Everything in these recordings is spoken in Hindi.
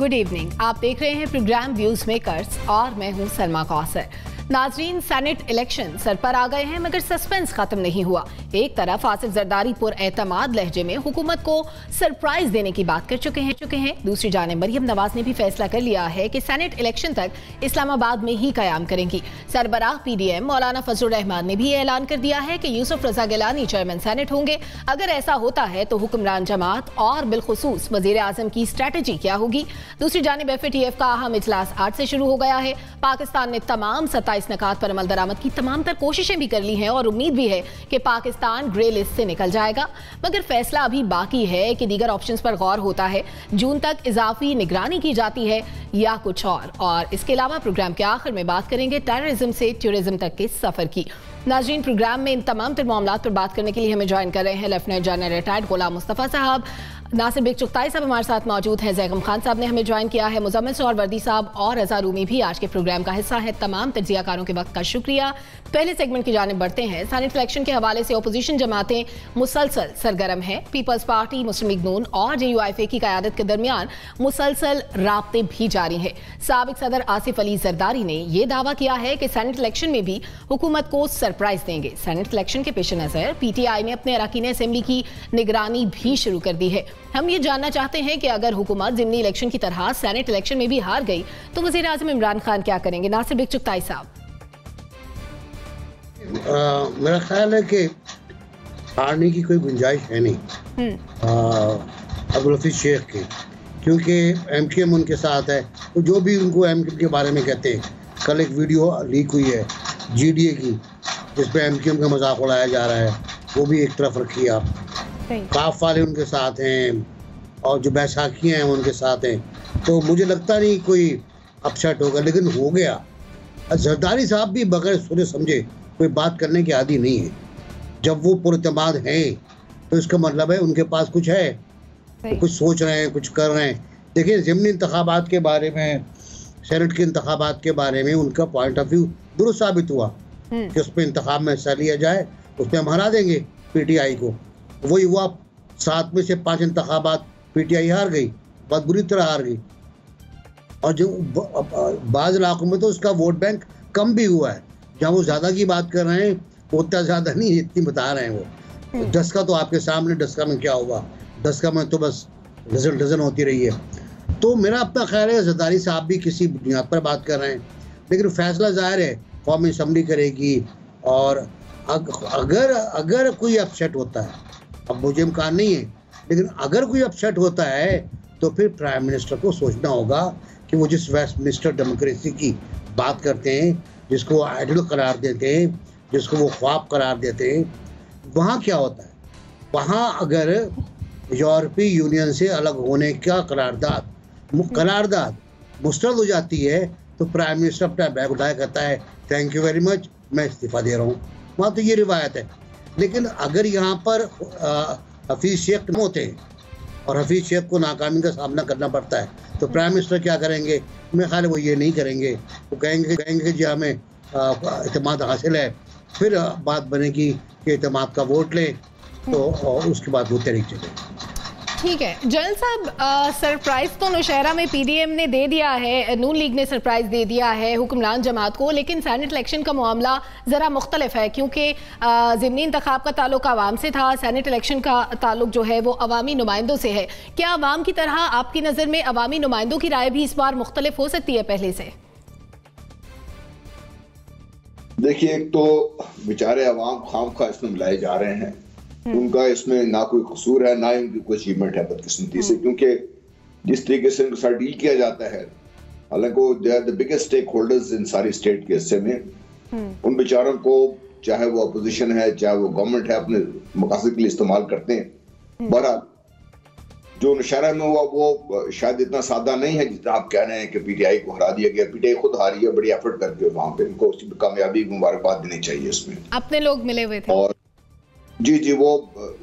Good evening. आप देख रहे हैं प्रोग्राम व्यूज मेकर्स और मैं हूं सलमा कौसर। नाजरीन, सेनेट इलेक्शन सर पर आ गए हैं मगर सस्पेंस खत्म नहीं हुआ। एक तरफ आसिफ जरदारी पुरएतमाद लहजे में हुकूमत को सरप्राइज देने की बात कर चुके हैं। दूसरी जानिब मरियम नवाज ने भी फैसला कर लिया है कि सेनेट इलेक्शन तक इस्लामाबाद में ही कयाम करेंगी। सरबराह PDM मौलाना फजलुर रहमान ने भी ऐलान कर दिया है कि यूसुफ रजा गिलानी चेयरमैन सेनेट होंगे। अगर ऐसा होता है तो हुक्मरान जमात और बिलखुसूस वजीर आजम की स्ट्रेटजी क्या होगी। दूसरी जानिब FATF का अहम इजलास आज से शुरू हो गया है। पाकिस्तान ने तमाम 27 नकात पर अमल दरामद की तमाम तर कोशिशें भी कर ली हैं और उम्मीद भी है कि पाकिस्तान ग्रे लिस्ट से निकल जाएगा। मगर फैसला अभी बाकी है कि दीगर ऑप्शंस पर गौर होता है, जून तक इजाफी निगरानी की जाती है या कुछ और इसके अलावा प्रोग्राम के आखिर में बात करेंगे टेररिज्म से टूरिज्म तक के सफर की। नाज़रीन, प्रोग्राम में इन तमाम तर मामलात पर बात करने के लिए हमें ज्वाइन कर रहे हैं लेफ्टिनेंट जनरल रिटायर्ड गुलाम मुस्तफ़ा साहब, नासिर बेग चुगताई साहब हमारे साथ मौजूद हैं, जैगम खान साहब ने हमें ज्वाइन किया है, मुजम्मिल सोहरवर्दी साहब और रजा रूमी भी आज के प्रोग्राम का हिस्सा है। तमाम तज्जियाकारों के वक्त का शुक्रिया। पहले सेगमेंट की जानिब बढ़ते हैं। सेनेट इलेक्शन के हवाले से अपोजिशन जमातें मुसलसल सरगर्म हैं। पीपल्स पार्टी, मुस्लिम लीग नून और JUIF की क़यादत के दरमियान मुसलसल राब्ते भी जारी हैं। साबिक सदर आसिफ अली जरदारी ने यह दावा किया है कि सेनेट इलेक्शन में भी हुकूमत को सरप्राइज देंगे। सेनेट इलेक्शन के पेश नज़र PTI ने अपने अरकान असेंबली की निगरानी भी शुरू कर दी है। हम ये जानना चाहते हैं कि अगर हुकूमत ज़िमनी इलेक्शन की तरह सेनेट इलेक्शन में भी हार गई तो वज़ीर आज़म इमरान खान क्या करेंगे। नासिर बेग चुगताई साहब। मेरा ख्याल है कि हारने की कोई गुंजाइश है नहीं अब्दुल हफीज शेख की, क्योंकि MKM उनके साथ है। तो जो भी उनको MKM के बारे में कहते हैं, कल एक वीडियो लीक हुई है GDA की जिसपे MKM का मजाक उड़ाया जा रहा है, वो भी एक तरफ रखिए आप। काफ वाले उनके साथ हैं और जो बैसाखियाँ हैं उनके साथ हैं, तो मुझे लगता नहीं कोई अपसेट होगा, लेकिन हो गया। जरदारी साहब भी बगैर सोचे समझे कोई बात करने के आदी नहीं है। जब वो पुरएतमाद हैं तो इसका मतलब है उनके पास कुछ है, कुछ सोच रहे हैं, कुछ कर रहे हैं। देखिए, ज़िमनी इंतखाबात के बारे में, सेनेट के इंतखाबात के बारे में उनका पॉइंट ऑफ व्यू दुरुस्त साबित हुआ कि उसमें इंतखाब में हिस्सा लिया जाए, उसमें हम हरा देंगे PTI को। वही हुआ, 7 में से 5 इंतखाबात PTI हार गई, बहुत बुरी तरह हार गई। और जो बाज़ इलाकों में तो उसका वोट बैंक कम भी हुआ है। जहाँ वो ज़्यादा की बात कर रहे हैं वो उतना ज़्यादा नहीं जितनी बता रहे हैं वो। डस्का तो आपके सामने, डस्का में क्या हुआ, डस्का में तो बस डजन होती रही है। तो मेरा अपना ख्याल है जरदारी साहब भी किसी बुनियाद पर बात कर रहे हैं, लेकिन फैसला ज़ाहिर है कौमी असम्बली करेगी। और अगर कोई अपसेट होता है, अब मुझे इम्कान नहीं है, लेकिन अगर कोई अपसेट होता है तो फिर प्राइम मिनिस्टर को सोचना होगा कि वो जिस वेस्टमिनिस्टर डेमोक्रेसी की बात करते हैं, जिसको वो आइडियल करार देते हैं, जिसको वो ख्वाब करार देते हैं, वहाँ क्या होता है। वहाँ अगर यूरोपीय यूनियन से अलग होने का करारदाद मुस्तरद हो जाती है तो प्राइम मिनिस्टर अपना बैग उठाया कहता है थैंक यू वेरी मच, मैं इस्तीफ़ा दे रहा हूँ। वहाँ तो ये रिवायत है। लेकिन अगर यहाँ पर हफीज शेख होते हैं और हफीज शेख को नाकामी का सामना करना पड़ता है तो प्राइम मिनिस्टर क्या करेंगे? मेरा ख्याल है वो ये नहीं करेंगे। वो कहेंगे जी हमें एतमाद हासिल है, फिर बात बनेगी कि एतमाद का वोट लें, तो उसके बाद वो तरीक चले। ठीक है जनरल साहब, सरप्राइज तो नौशहरा में PDM ने दे दिया है, नून लीग ने सरप्राइज दे दिया है हुक्मरान जमात को, लेकिन सेनेट इलेक्शन का मामला ज़रा मुख्तलिफ है क्योंकि ज़िमनी इंतखाब का ताल्लुक आवाम से था, सेनेट इलेक्शन का ताल्लुक जो है वो अवामी नुमाइंदों से है। क्या अवाम की तरह आपकी नज़र में अवामी नुमाइंदों की राय भी इस बार मुख्तलिफ हो सकती है पहले से? देखिए, एक तो बेचारे अवाम खामखा इसमें मिलाए जा रहे हैं, उनका इसमें ना कोई कसूर है ना ही उनकी कोई अचीवमेंट है बदकिस्मती से, क्योंकि जिस तरीके से उनके साथ डील किया जाता है, हालांकि they are the biggest stakeholders इन सारी स्टेट के हिस्से में, उन बेचारों को चाहे वो अपोजिशन है चाहे वो गवर्नमेंट है अपने मकासद के लिए इस्तेमाल करते हैं। बहरहाल जो नौशहरा में हुआ वो शायद इतना सादा नहीं है जितना आप कह रहे हैं कि PTI को हरा दिया गया। PTI खुद हारी है बड़ी एफर्ट करके, वहां पे इनको उसकी कामयाबी की मुबारकबाद देनी चाहिए। इसमें अपने लोग मिले हुए थे और जी वो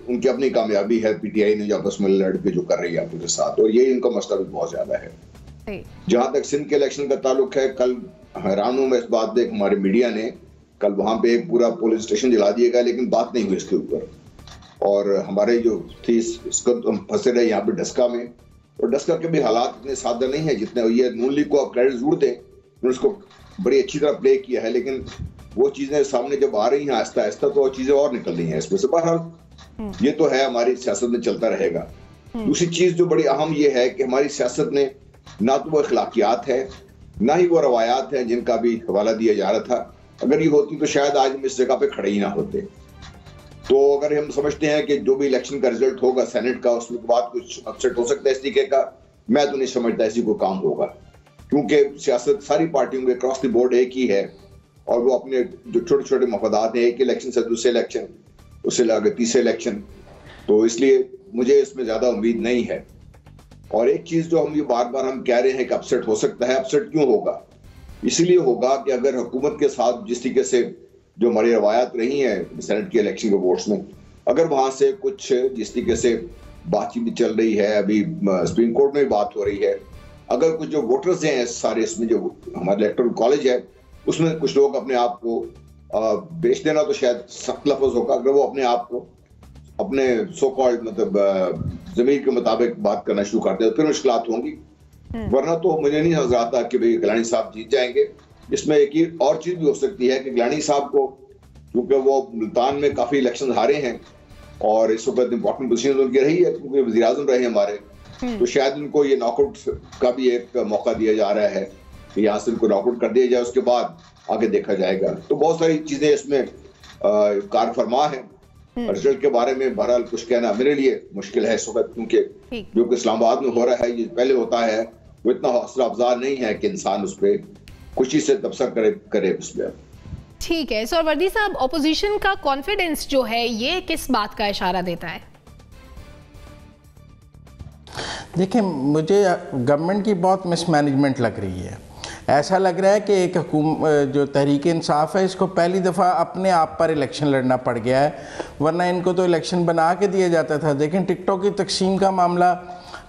उनकी अपनी कामयाबी है। PTI ने आपस में लड़ के जो कर रही है आपके साथ, और ये इनका मसला भी बहुत ज्यादा है। जहां तक सिंध के इलेक्शन का ताल्लुक है, कल हैरान हूं मैं इस बात पे, हमारे मीडिया ने कल वहां पे एक पूरा पुलिस स्टेशन जला दिया गया, लेकिन बात नहीं हुई इसके ऊपर। और हमारे जो थी इसको फंसे रहे यहाँ पे डस्का में, और डस्का के भी हालात इतने सादा नहीं है जितने ये नून लीग को आप क्रेडिट जरूर दें, उन्होंने उसको बड़ी अच्छी तरह प्ले किया है, लेकिन वो चीजें सामने जब आ रही हैं आहिस्ता आहिस्ता तो चीजें और निकल रही हैं इसमें से। बहरहाल ये तो है, हमारी सियासत में चलता रहेगा। दूसरी चीज जो बड़ी अहम ये है कि हमारी सियासत में ना तो वो अखलाकियात है, ना ही वो रवायात है जिनका भी हवाला दिया जा रहा था। अगर ये होती तो शायद आज हम इस जगह पे खड़े ही ना होते। तो अगर हम समझते हैं कि जो भी इलेक्शन का रिजल्ट होगा सेनेट का, उसमें बाद कुछ अपसेट हो सकता है इस तरीके का, मैं तो नहीं समझता ऐसी कोई काम होगा, क्योंकि सियासत सारी पार्टियों के क्रॉस द बोर्ड एक ही है और वो अपने जो छोटे छोटे मफादात हैं, एक इलेक्शन से दूसरे इलेक्शन, उससे आगे तीसरे इलेक्शन, तो इसलिए मुझे इसमें ज्यादा उम्मीद नहीं है। और एक चीज जो हम ये बार बार हम कह रहे हैं कि अपसेट हो सकता है, अपसेट क्यों होगा? इसीलिए होगा कि अगर हुकूमत के साथ जिस तरीके से जो हमारी रवायत रही है सेनेट के इलेक्शन के वोट्स में, अगर वहां से कुछ जिस तरीके से बातचीत चल रही है, अभी सुप्रीम कोर्ट में बात हो रही है, अगर कुछ जो वोटर्स हैं सारे इसमें जो हमारे इलेक्टोरल कॉलेज है उसमें कुछ लोग अपने आप को बेच देना तो शायद सख्त लफ्ज होगा, अगर वो अपने आप को अपने सो कॉल्ड मतलब जमीन के मुताबिक बात करना शुरू कर दे तो फिर मुश्किलात होंगी। वरना तो मुझे नहीं नजर आता कि भाई गिलानी साहब जीत जाएंगे। इसमें एक ही और चीज भी हो सकती है कि गिलानी साहब को, क्योंकि वो मुल्तान में काफी इलेक्शन हारे हैं और इस वक्त इंपॉर्टेंट पोजीशन उनकी रही है क्योंकि वज़ीर आज़म रहे हमारे, तो शायद उनको ये नॉकआउट का भी एक मौका दिया जा रहा है कि यहाँ से उनको नॉकआउट कर दिया जाए, उसके बाद आगे देखा जाएगा। तो बहुत सारी चीजें इसमें कार फरमा है। रिजल्ट के बारे में बहरहाल कुछ कहना मेरे लिए मुश्किल है इस वक्त, क्योंकि जो कि इस्लामाबाद में हो रहा है, ये पहले होता है, वो इतना हौसला अफजा नहीं है कि इंसान उस पर खुशी से तबसर करे उसमें। ठीक है सर। वर्दी साहब, ऑपोजिशन का कॉन्फिडेंस जो है ये किस बात का इशारा देता है? देखिए, मुझे गवर्नमेंट की बहुत मिसमैनेजमेंट लग रही है। ऐसा लग रहा है कि एक जो तहरीक इंसाफ है इसको पहली दफ़ा अपने आप पर इलेक्शन लड़ना पड़ गया है, वरना इनको तो इलेक्शन बना के दिया जाता था। देखें, टिकटॉक की तकसीम का मामला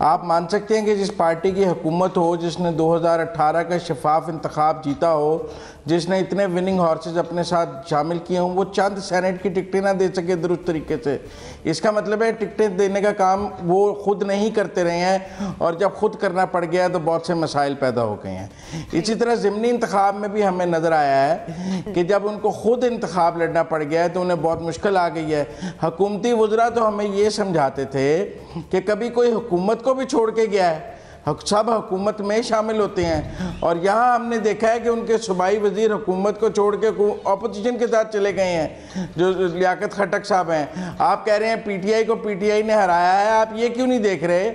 आप मान सकते हैं कि जिस पार्टी की हुकूमत हो, जिसने 2018 का शफाफ इंतखाब जीता हो, जिसने इतने विनिंग हॉर्सेस अपने साथ शामिल किए हों, वो चंद सेनेट की टिकटें ना दे सके दुरुस्त तरीके से, इसका मतलब है टिकटें देने का काम वो खुद नहीं करते रहे हैं और जब खुद करना पड़ गया तो बहुत से मसाइल पैदा हो गए हैं। इसी तरह ज़िमनी इंतखाब में भी हमें नज़र आया है कि जब उनको खुद इंतखाब लड़ना पड़ गया है तो उन्हें बहुत मुश्किल आ गई है। हुकूमती वज़रा तो हमें ये समझाते थे कि कभी कोई हुकूमत को भी छोड़ के गया है, सब हुकूमत में शामिल होते हैं, और यहाँ हमने देखा है कि उनके सूबाई वजीर हुकूमत को छोड़ के अपोजिशन के साथ चले गए हैं, जो लियाकत खट्टक साहब हैं। आप कह रहे हैं पीटीआई को पीटीआई ने हराया है, आप ये क्यों नहीं देख रहे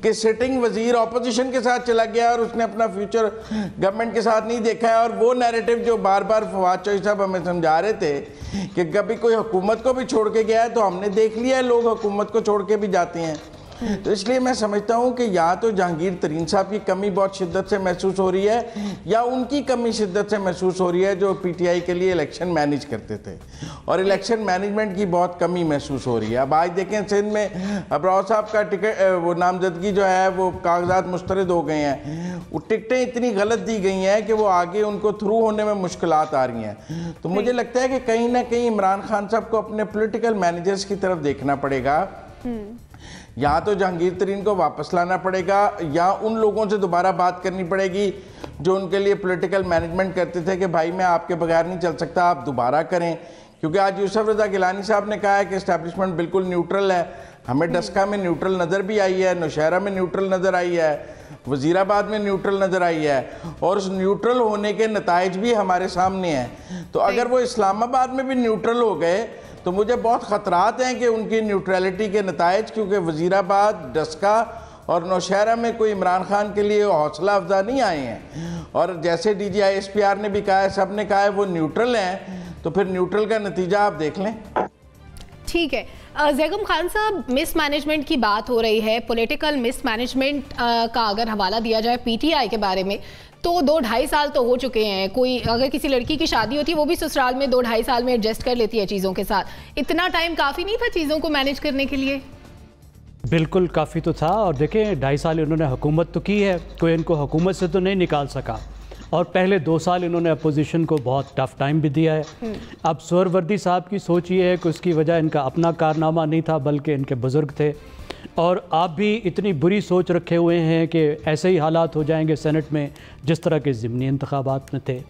कि सिटिंग वजीर अपोजिशन के साथ चला गया और उसने अपना फ्यूचर गवर्नमेंट के साथ नहीं देखा है। और वो नैरेटिव जो बार बार फवाद चौधरी साहब हमें समझा रहे थे कि कभी कोई हुकूमत को भी छोड़ के गया है, तो हमने देख लिया है लोग हुकूमत को छोड़ के भी जाते हैं। तो इसलिए मैं समझता हूँ कि या तो जहांगीर तरीन साहब की कमी बहुत शिद्दत से महसूस हो रही है, या उनकी कमी शिद्दत से महसूस हो रही है जो पीटीआई के लिए इलेक्शन मैनेज करते थे, और इलेक्शन मैनेजमेंट की बहुत कमी महसूस हो रही है। अब आज देखें, सिंध में अब्राव साहब का टिकट वो नामजदगी जो है वो कागजात मुस्तरद हो गए हैं, वो टिकटें इतनी गलत दी गई हैं कि वो आगे उनको थ्रू होने में मुश्किलात आ रही हैं। तो मुझे लगता है कि कहीं ना कहीं इमरान खान साहब को अपने पॉलिटिकल मैनेजर्स की तरफ देखना पड़ेगा, या तो जहांगीर तरीन को वापस लाना पड़ेगा या उन लोगों से दोबारा बात करनी पड़ेगी जो उनके लिए पॉलिटिकल मैनेजमेंट करते थे कि भाई मैं आपके बगैर नहीं चल सकता, आप दोबारा करें। क्योंकि आज यूसुफ रज़ा गिलानी साहब ने कहा है कि एस्टैब्लिशमेंट बिल्कुल न्यूट्रल है। हमें डस्का में न्यूट्रल नज़र भी आई है, नौशहरा में न्यूट्रल नज़र आई है, वज़ीराबाद में न्यूट्रल नज़र आई है, और उस न्यूट्रल होने के नताइज भी हमारे सामने हैं। तो अगर वो इस्लामाबाद में भी न्यूट्रल हो गए तो मुझे बहुत ख़तरात हैं कि उनकी न्यूट्रलिटी के नताइज, क्योंकि वज़ीराबाद, डस्का और नौशहरा में कोई इमरान खान के लिए हौसला अफजा नहीं आए हैं। और जैसे DGISPR ने भी कहा है, सब ने कहा है वो न्यूट्रल हैं, तो फिर न्यूट्रल का नतीजा आप देख लें। ठीक है ज़ैगम खान साहब, मिस मैनेजमेंट की बात हो रही है, पॉलिटिकल मिस मैनेजमेंट का अगर हवाला दिया जाए पीटीआई के बारे में तो 2-2.5 साल तो हो चुके हैं। कोई अगर किसी लड़की की शादी होती है वो भी ससुराल में 2-2.5 साल में एडजस्ट कर लेती है चीज़ों के साथ। इतना टाइम काफ़ी नहीं था चीज़ों को मैनेज करने के लिए? बिल्कुल काफ़ी तो था। और देखें 2.5 साल इन्होंने हुकूमत तो की है, कोई इनको हुकूमत से तो नहीं निकाल सका। और पहले 2 साल इन्होंने अपोजिशन को बहुत टफ टाइम भी दिया है। अब सोहरवर्दी साहब की सोच ये है कि उसकी वजह इनका अपना कारनामा नहीं था बल्कि इनके बुज़ुर्ग थे, और आप भी इतनी बुरी सोच रखे हुए हैं कि ऐसे ही हालात हो जाएंगे सेनेट में जिस तरह के ज़िमनी इंतखाबात में थे।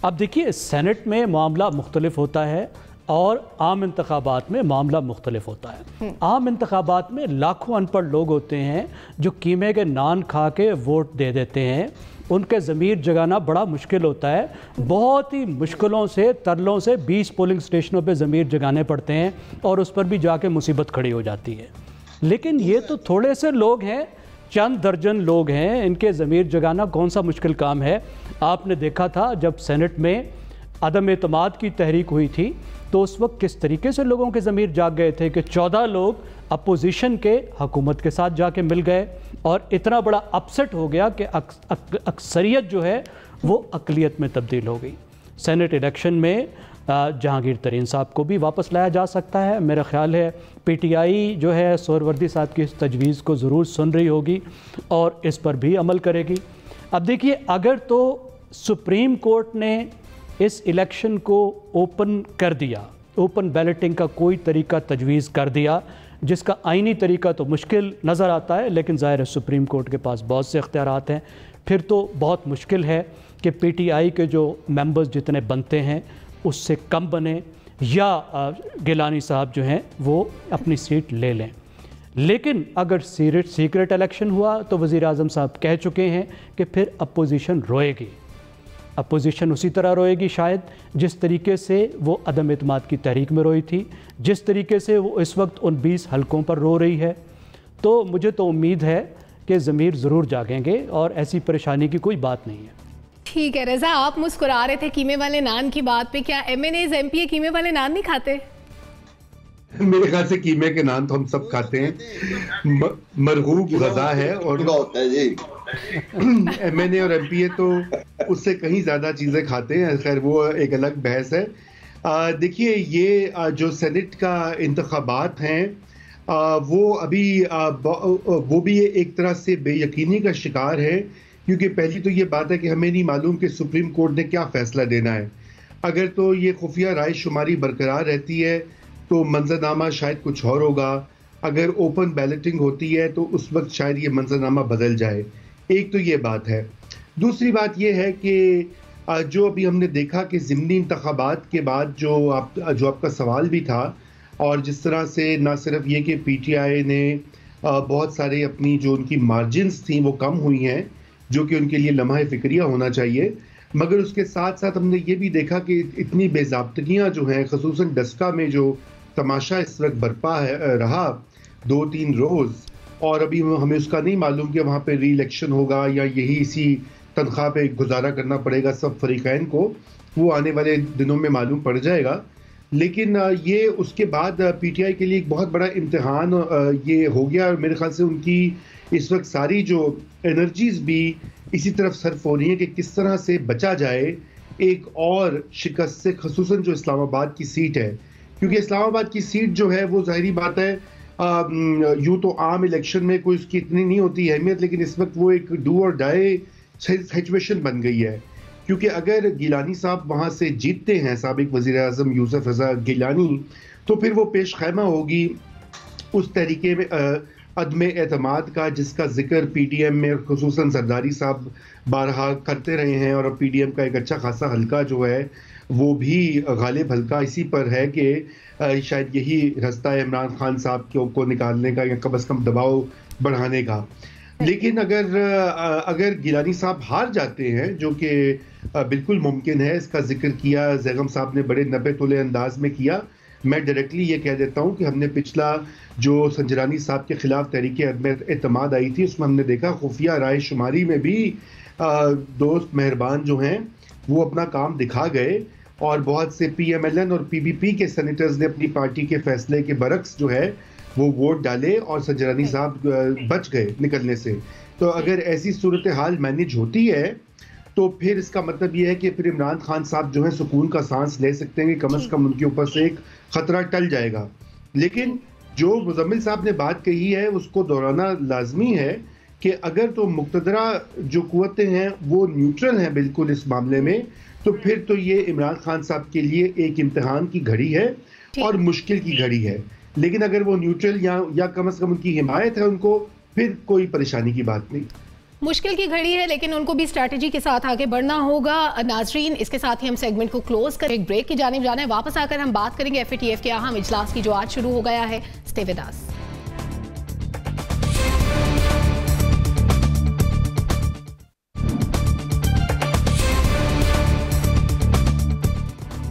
अब देखिए, सेनेट में मामला मुख्तलिफ होता है और आम इंतखाबात में मामला मुख्तलिफ होता है। आम इंतखाबात में लाखों अनपढ़ लोग होते हैं जो कीमे के नान खा के वोट दे देते हैं, उनके ज़मीर जगाना बड़ा मुश्किल होता है। बहुत ही मुश्किलों से, तरलों से 20 पोलिंग स्टेशनों पे ज़मीर जगाने पड़ते हैं और उस पर भी जाके मुसीबत खड़ी हो जाती है। लेकिन ये तो थोड़े से लोग हैं, चंद दर्जन लोग हैं, इनके ज़मीर जगाना कौन सा मुश्किल काम है। आपने देखा था जब सेनेट में अदम एतमाद की तहरीक हुई थी तो उस वक्त किस तरीके से लोगों के ज़मीर जाग गए थे कि 14 लोग अपोजिशन के हुकूमत के साथ जाके मिल गए और इतना बड़ा अपसेट हो गया कि अक्सरियत जो है वो अक़लियत में तब्दील हो गई। सेनेट इलेक्शन में जहांगीर तरीन साहब को भी वापस लाया जा सकता है। मेरा ख़्याल है PTI जो है सोहरवर्दी साहब की इस तजवीज़ को ज़रूर सुन रही होगी और इस पर भी अमल करेगी। अब देखिए, अगर तो सुप्रीम कोर्ट ने इस इलेक्शन को ओपन कर दिया, ओपन बैलेटिंग का कोई तरीका तजवीज़ कर दिया, जिसका आईनी तरीका तो मुश्किल नज़र आता है, लेकिन ज़ाहिर है सुप्रीम कोर्ट के पास बहुत से इख्तियारात हैं, फिर तो बहुत मुश्किल है कि PTI के जो मेंबर्स जितने बनते हैं उससे कम बने या गिलानी साहब जो हैं वो अपनी सीट ले लें। लेकिन अगर सीक्रेट इलेक्शन हुआ तो वज़ीर आज़म साहब कह चुके हैं कि फिर अपोजिशन रोएगी। अपोजिशन उसी तरह रोएगी शायद जिस तरीके से वो अदम एतमाद की तहरीक में रोई थी, जिस तरीके से वो इस वक्त उन 20 हलकों पर रो रही है। तो मुझे तो उम्मीद है कि ज़मीर ज़रूर जागेंगे और ऐसी परेशानी की कोई बात नहीं है। ठीक है रज़ा, आप मुस्कुरा रहे थे कीमे वाले नान की बात पे, क्या MNAs MPA कीमे वाले नान नहीं खाते? मेरे ख्याल से कीमे के नान तो हम सब खाते हैं, मरगूब गज़ा है और होता है जी। MNA और MPA तो उससे कहीं ज़्यादा चीज़ें खाते हैं। खैर वो एक अलग बहस है। देखिए, ये जो सेनेट का इंतखाबात हैं वो अभी वो भी एक तरह से बेयकीनी का शिकार है, क्योंकि पहली तो ये बात है कि हमें नहीं मालूम कि सुप्रीम कोर्ट ने क्या फ़ैसला देना है। अगर तो ये खुफिया राय शुमारी बरकरार रहती है तो मंजरनामा शायद कुछ और होगा, अगर ओपन बैलेटिंग होती है तो उस वक्त शायद ये मंजरनामा बदल जाए। एक तो ये बात है। दूसरी बात ये है कि जो अभी हमने देखा कि ज़िमनी इंतखाबात के बाद जो आपका सवाल भी था, और जिस तरह से ना सिर्फ ये कि PTI ने बहुत सारे अपनी जो उनकी मार्जिन्स थी वो कम हुई हैं, जो कि उनके लिए लम्हा फ़िक्रिया होना चाहिए, मगर उसके साथ साथ हमने ये भी देखा कि इतनी बेज़ाब्तगियाँ जो हैं, ख़ुसूसन डस्का में जो तमाशा इस वक्त बरपा रहा 2-3 रोज़, और अभी हमें उसका नहीं मालूम कि वहाँ पे री-इलेक्शन होगा या यही इसी तनख्वाह पे गुजारा करना पड़ेगा सब फरीक़ैन को, वो आने वाले दिनों में मालूम पड़ जाएगा। लेकिन ये उसके बाद PTI के लिए एक बहुत बड़ा इम्तिहान ये हो गया, और मेरे ख्याल से उनकी इस वक्त सारी जो एनर्जीज भी इसी तरफ सर्फ हो रही है कि किस तरह से बचा जाए एक और शिकस्त से, ख़ुसूसन जो इस्लामाबाद की सीट है। क्योंकि इस्लामाबाद की सीट जो है वो ज़ाहिरी बात है, यूँ तो आम इलेक्शन में कोई उसकी इतनी नहीं होती अहमियत, लेकिन इस वक्त वो एक डू और डाई सिचुएशन बन गई है। क्योंकि अगर गिलानी साहब वहाँ से जीतते हैं, साबिक वज़ीर आज़म यूसुफ रज़ा गिलानी, तो फिर वो पेश खैमा होगी उस तरीके में अदम एतमाद का जिसका जिक्र PDM में ख़ुसूसन जरदारी साहब बारहा करते रहे हैं, और अब PDM का एक अच्छा खासा हल्का जो है वो भी गालिब हल्का इसी पर है कि शायद यही रास्ता है इमरान खान साहब को निकालने का या कम अज़ कम दबाव बढ़ाने का। लेकिन अगर गिलानी साहब हार जाते हैं, जो कि बिल्कुल मुमकिन है, इसका जिक्र किया जैगम साहब ने बड़े 90 तोले अंदाज में किया। मैं डायरेक्टली ये कह देता हूँ कि हमने पिछला जो संजरानी साहब के खिलाफ तहरीक अदम एतमाद आई थी, उसमें हमने देखा खुफिया राय शुमारी में भी दोस्त मेहरबान जो हैं वो अपना काम दिखा गए, और बहुत से PMLN और PPP के सेनेटर्स ने अपनी पार्टी के फैसले के बरक्स जो है वो वोट डाले और संजरानी साहब बच गए निकलने से। तो अगर ऐसी सूरत हाल मैनेज होती है तो फिर इसका मतलब ये है कि फिर इमरान खान साहब जो है सुकून का सांस ले सकते हैं कि कम से कम उनके ऊपर से एक खतरा टल जाएगा। लेकिन जो मुजम्मिल साहब ने बात कही है उसको दोहराना लाजमी है कि अगर तो मुक़तदरा जो कुव्वतें हैं वो न्यूट्रल हैं बिल्कुल इस मामले में, तो फिर तो ये इमरान खान साहब के लिए एक इम्तिहान की घड़ी है और मुश्किल की घड़ी है। लेकिन अगर वो न्यूट्रल या कम से कम उनकी हिमायत है उनको, फिर कोई परेशानी की बात नहीं। मुश्किल की घड़ी है लेकिन उनको भी स्ट्रैटेजी के साथ आगे बढ़ना होगा। नाजरीन, इसके साथ ही हम सेगमेंट को क्लोज कर एक ब्रेक की जानिब जाना है। वापस आकर हम बात करेंगे FATF के अहम इजलास की जो आज शुरू हो गया है। Stay with us.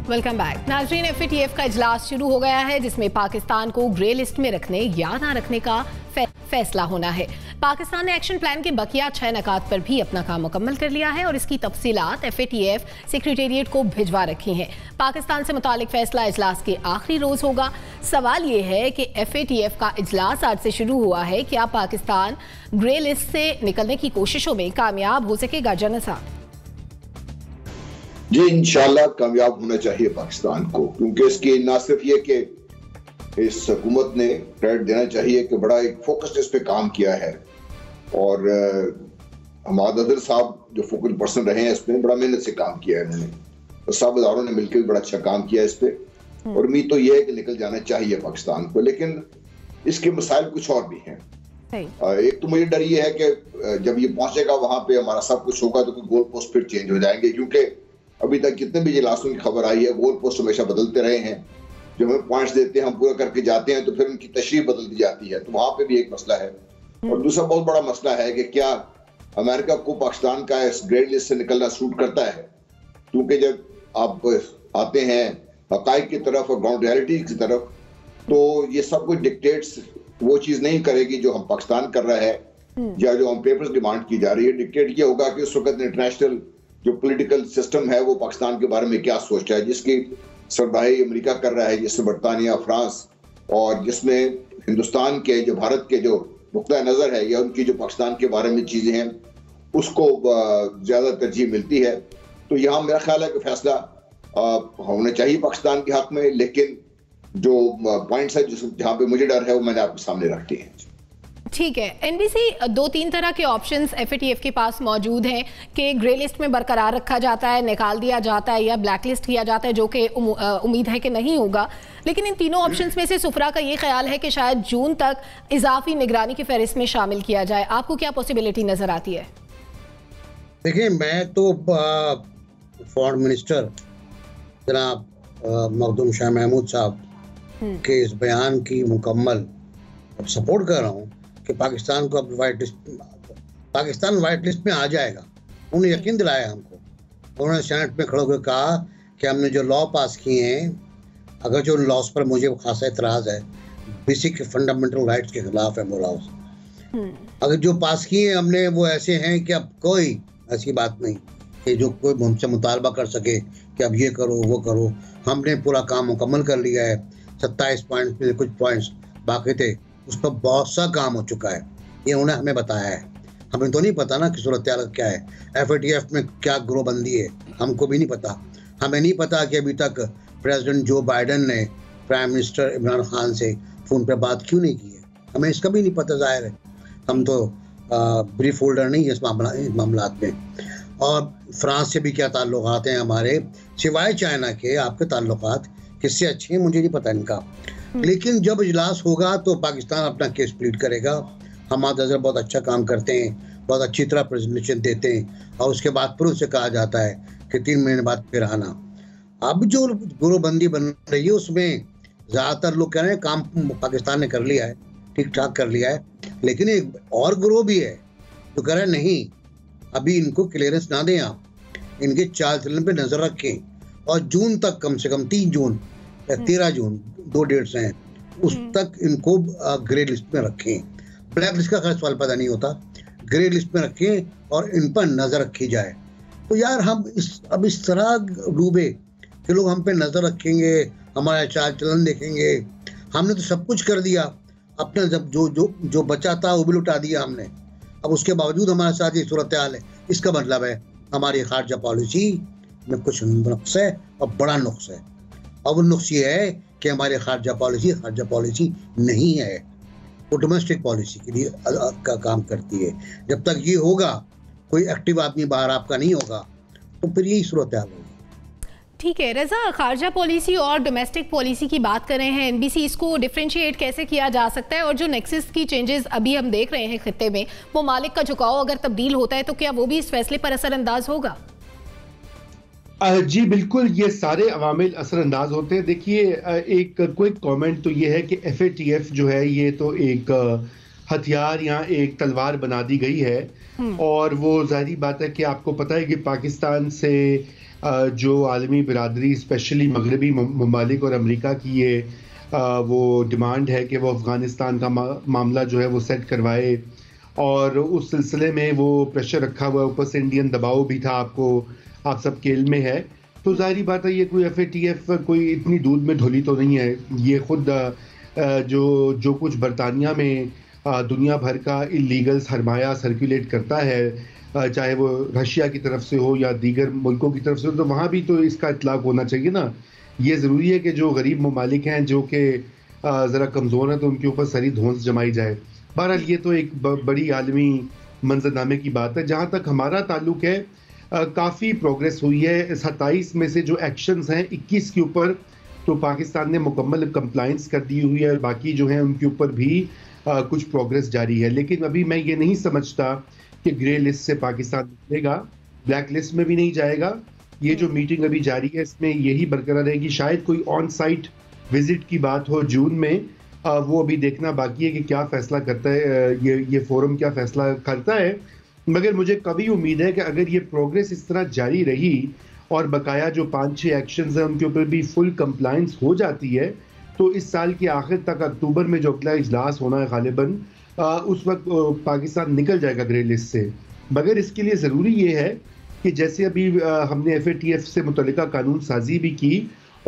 Welcome back नाजरीन। FATF का इजलास शुरू हो गया है जिसमें पाकिस्तान को ग्रे लिस्ट में रखने या ना रखने का फैसला होना है। पाकिस्तान ने एक्शन प्लान के बकिया 6 नकात पर भी अपना काम मुकम्मल कर लिया है और इसकी तफसीलात FATF सेक्रेटेरिएट को भिजवा रखी हैं। पाकिस्तान से मुतालिक फैसला इजलास के आखिरी रोज होगा। सवाल ये है कि FATF का इजलास आज से शुरू हुआ है, क्या पाकिस्तान ग्रे लिस्ट से निकलने की कोशिशों में कामयाब हो सकेगा? जनरल साहब जी, इंशाल्लाह कामयाब होना चाहिए पाकिस्तान को, क्योंकि इसकी ना सिर्फ ये कि इस हुकूमत ने क्रेडिट देना चाहिए कि बड़ा एक फोकस्ड इस पे काम किया है, और हमाद अदर साहब जो फोकल पर्सन रहे हैं इसमें बड़ा मेहनत से काम किया है इन्होंने, तो सब इदारों ने मिलकर बड़ा अच्छा काम किया इस पे, और उम्मीद तो ये है कि निकल जाना चाहिए पाकिस्तान को। लेकिन इसके मसाइल कुछ और भी हैं। एक तो मुझे डर ये है कि जब ये पहुंचेगा वहां पे हमारा सब कुछ होगा तो गोल पोस्ट फिर चेंज हो जाएंगे, क्योंकि अभी तक कितने भी इजलासों की खबर आई है गोल पोस्ट हमेशा बदलते रहे हैं। जो हमें पॉइंट्स देते हैं हम पूरा करके जाते हैं तो फिर उनकी तशरीह बदल दी जाती है, तो वहां पे भी एक मसला है। और दूसरा बहुत बड़ा मसला है कि क्या अमेरिका को पाकिस्तान का इस ग्रे लिस्ट से निकलना सूट करता है, क्योंकि जब आप आते हैं हकाइक की तरफ और ग्राउंड रियलिटी की तरफ तो ये सब कुछ डिक्टेट्स वो चीज नहीं करेगी जो हम पाकिस्तान कर रहा है या जो हम पेपर्स डिमांड की जा रही है। डिक्टेट ये होगा कि उस वक्त इंटरनेशनल जो पॉलिटिकल सिस्टम है वो पाकिस्तान के बारे में क्या सोच रहा है, जिसकी सरबराही अमेरिका कर रहा है, जिसमें बरतानिया, फ्रांस, और जिसमें हिंदुस्तान के जो भारत के जो नुक्ता नज़र है या उनकी जो पाकिस्तान के बारे में चीज़ें हैं उसको ज़्यादा तरजीह मिलती है। तो यहाँ मेरा ख्याल है कि फैसला होना चाहिए पाकिस्तान के हक में, लेकिन जो पॉइंट्स है जहाँ पे मुझे डर है वो मैंने आपके सामने रख दिए हैं। ठीक है। NBC 2-3 तरह के ऑप्शंस FATF के पास मौजूद हैं कि ग्रे लिस्ट में बरकरार रखा जाता है, निकाल दिया जाता है या ब्लैक लिस्ट किया जाता है, जो कि उम्मीद है कि नहीं होगा। लेकिन इन तीनों ऑप्शंस में से सुफरा का ये ख्याल है कि शायद जून तक इजाफी निगरानी की फहरिस्त में शामिल किया जाए। आपको क्या पॉसिबिलिटी नजर आती है? देखिए, मैं तो फॉरेन मिनिस्टर जनाब मखदूम शाह महमूद साहब के इस बयान की मुकम्मल सपोर्ट कर रहा हूँ कि पाकिस्तान को अब पाकिस्तान वाइट लिस्ट में आ जाएगा। उन्होंने यकीन दिलाया हमको। उन्होंने सेनेट में खड़े होकर कहा कि हमने जो लॉ पास किए हैं, अगर जो उन लॉस पर मुझे खासा एतराज़ है, बेसिक फंडामेंटल राइट्स के खिलाफ है वो लॉस, अगर जो पास किए हैं हमने वो ऐसे हैं कि अब कोई ऐसी बात नहीं कि जो कोई हमसे मुतालबा कर सके कि अब ये करो वो करो। हमने पूरा काम मुकम्मल कर लिया है। 27 पॉइंट्स में कुछ पॉइंट्स बाकी थे, उस पर बहुत सा काम हो चुका है। ये उन्होंने हमें बताया है। हमें तो नहीं पता ना कि सूरत क्या है, FATF में क्या ग्रोहबंदी है, हमको भी नहीं पता। हमें नहीं पता कि अभी तक प्रेसिडेंट जो बाइडन ने प्राइम मिनिस्टर इमरान खान से फ़ोन पर बात क्यों नहीं की है, हमें इसका भी नहीं पता। ज़ाहिर है हम तो ब्रीफ होल्डर नहीं है इस मामलात में। और फ्रांस से भी क्या ताल्लुकात हैं हमारे, सिवाय चाइना के आपके ताल्लुकात किससे अच्छे हैं मुझे नहीं पता इनका। लेकिन जब इजलास होगा तो पाकिस्तान अपना केस प्लीड करेगा। हमाद अजहर बहुत अच्छा काम करते हैं, बहुत अच्छी तरह प्रेजेंटेशन देते हैं, और उसके बाद फिर उससे कहा जाता है कि 3 महीने बाद फिर आना। अब जो ग्रोहबंदी बन रही है उसमें ज़्यादातर लोग कह रहे हैं काम पाकिस्तान ने कर लिया है, ठीक ठाक कर लिया है, लेकिन एक और ग्रोह भी है जो कह रहे हैं नहीं, अभी इनको क्लियरेंस ना दें, आप इनके चाल चलन पर नज़र रखें, और जून तक कम से कम 3 जून या 13 जून 2 डेट्स हैं, उस तक इनको ग्रे लिस्ट में रखें। ब्लैक लिस्ट का खैर सवाल पैदा नहीं होता, ग्रे लिस्ट में रखें और इन पर नज़र रखी जाए। तो यार हम अब इस तरह डूबे कि लोग हम पे नज़र रखेंगे, हमारा चाल चलन देखेंगे। हमने तो सब कुछ कर दिया, अपना जब जो बचा था वो भी लुटा दिया हमने। अब उसके बावजूद हमारे साथ ये सूरत हाल है। इसका मतलब है हमारी खारजा पॉलिसी में कुछ नुक्स है और बड़ा नुक्स है। और वो नुक्स ये है कि हमारी खारजा पॉलिसी नहीं है। वो डोमेस्टिक पॉलिसी के लिए का काम करती है। जब तक ये होगा, कोई एक्टिव आदमी बाहर आपका नहीं होगा, तो फिर यही सूरत हाल होगी। ठीक है रज़ा, खारजा पॉलिसी और डोमेस्टिक पॉलिसी की बात कर रहे हैं एनबीसी, इसको डिफरेंशिएट कैसे किया जा सकता है? और जो नेक्सस की चेंजेस अभी हम देख रहे हैं खित्ते में, वो मालिक का झुकाव अगर तब्दील होता है तो क्या वो भी इस फैसले पर असरअंदाज होगा? जी बिल्कुल, ये सारे अवामिल असरअंदाज होते हैं। देखिए, एक क्विक कमेंट तो ये है कि FATF जो है ये तो एक हथियार या एक तलवार बना दी गई है, और वो जाहिर बात है कि आपको पता है कि पाकिस्तान से जो आलमी बिरादरी, स्पेशली मगरबी ममालिक और अमेरिका की ये वो डिमांड है कि वो अफ़गानिस्तान का मामला जो है वो सेट करवाए, और उस सिलसिले में वो प्रेशर रखा हुआ है। ऊपर से इंडियन दबाव भी था, आप सबके इल्म में है। तो जाहिर बात है ये कोई FATF कोई इतनी दूध में ढोली तो नहीं है। ये खुद जो कुछ बरतानिया में दुनिया भर का इलीगल सरमाया सर्कुलेट करता है, चाहे वो रशिया की तरफ से हो या दीगर मुल्कों की तरफ से हो, तो वहाँ भी तो इसका इतलाक होना चाहिए ना। ये ज़रूरी है कि जो गरीब ममालिक हैं, जो कि ज़रा कमज़ोर हैं, तो उनके ऊपर सरी धौंस जमाई जाए। बहरहाल ये तो एक बड़ी आलमी मंजरनामे की बात है। जहाँ तक हमारा ताल्लुक है, काफ़ी प्रोग्रेस हुई है। 27 में से जो एक्शंस हैं 21 के ऊपर तो पाकिस्तान ने मुकम्मल कंप्लाइंस कर दी हुई है, बाकी जो हैं उनके ऊपर भी कुछ प्रोग्रेस जारी है। लेकिन अभी मैं ये नहीं समझता कि ग्रे लिस्ट से पाकिस्तान निकलेगा, ब्लैक लिस्ट में भी नहीं जाएगा। ये जो मीटिंग अभी जारी है इसमें यही बरकरार रहेगी। शायद कोई ऑन साइट विजिट की बात हो जून में, वो अभी देखना बाकी है कि क्या फैसला करता है ये फोरम, क्या फैसला करता है। मगर मुझे कभी उम्मीद है कि अगर ये प्रोग्रेस इस तरह जारी रही और बकाया जो 5-6 एक्शंस हैं उनके ऊपर भी फुल कंप्लायंस हो जाती है, तो इस साल के आखिर तक अक्टूबर में जो अगला इजलास होना है गालिबन, उस वक्त पाकिस्तान निकल जाएगा ग्रे लिस्ट से। मगर इसके लिए ज़रूरी ये है कि जैसे अभी हमने FATF से मुतल्लिका कानून साजी भी की